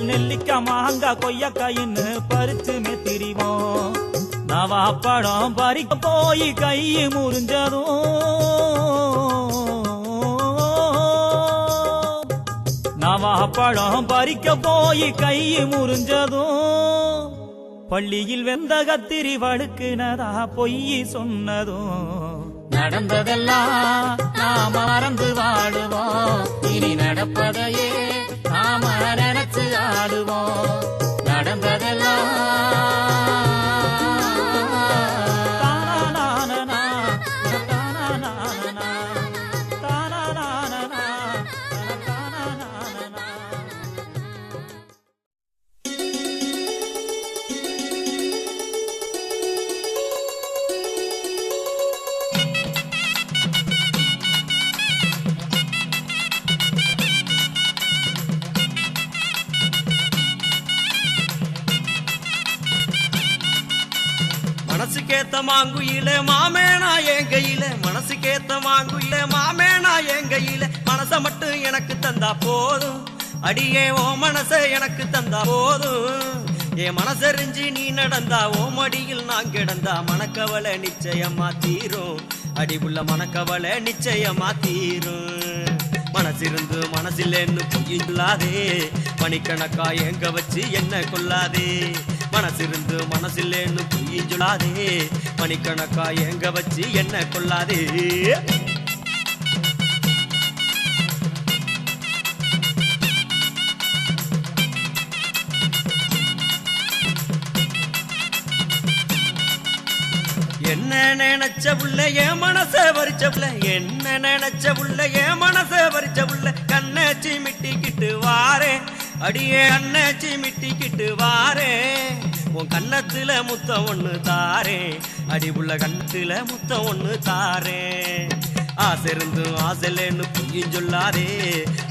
நெல்லிக்கா மாங்கா கொய்யக்காயின்னு பறிச்சுமே திரிவோம். நவாப்பழம் பறிக்க போய் கை முறிஞ்சதும் நவாப்பழம் பறிக்க போய் கை முறிஞ்சதும் பள்ளியில் வெந்த கத்திரி வழுக்குனதா பொய் சொன்னதும் நடந்ததெல்லாம் நாம மறந்து வாடுவோம். இனி நடப்பதையே நாம நினைச்சு ஆடுவோம். நடந்ததெல்லாம் மனசுக்கேத்த மாங்குயில மாமேனா என் கையில, மனசுக்கேத்த மாங்குயில மாமேனா என் கையில, மனச மட்டும் எனக்கு தந்தா போதும். அடியே ஓ மனச எனக்கு தந்தா போதும். என் மனசறிஞ்சு நீ நடந்தா ஓ மடியில் நான் கிடந்தா மனக்கவலை நிச்சயமா தீரும். அடிவுள்ள மனக்கவலை நிச்சயமா தீரும். மனசிருந்து மனசில்லேன்னு பொய்யில்லாதே, மணிக்கணக்கா எங்க வச்சு என்ன கொள்ளாதே. மனசிருந்து மனசில்லேன்னு பொய்யில்லாதே, மணிக்கணக்கா எங்க வச்சு என்ன கொள்ளாதே. என்ன நினைச்ச புள்ள என் மனச வரிச்ச புள்ள, என்ன நினைச்ச புள்ள என் மனச வரிச்ச புள்ள, கண்ணாச்சி மிட்டிக்கிட்டு வாரே அடியே அண்ணாச்சி மிட்டிக்கிட்டு வாரே. உன் கண்ணத்துல முத்தம் ஒண்ணு தாரே, அடி புள்ள கண்ணத்துல முத்தம் ஒண்ணு தாரே. ஆசை இருந்து ஆசைன்னு பொய்யும் சொல்லாதே,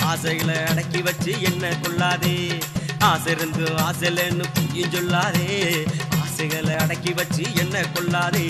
ஆசைகளை அடக்கி வச்சு என்ன கொள்ளாதே. ஆசை இருந்து ஆசைன்னு பொய்யும் சொல்லாதே, ஆசைகளை அடக்கி வச்சு என்ன கொள்ளாதே.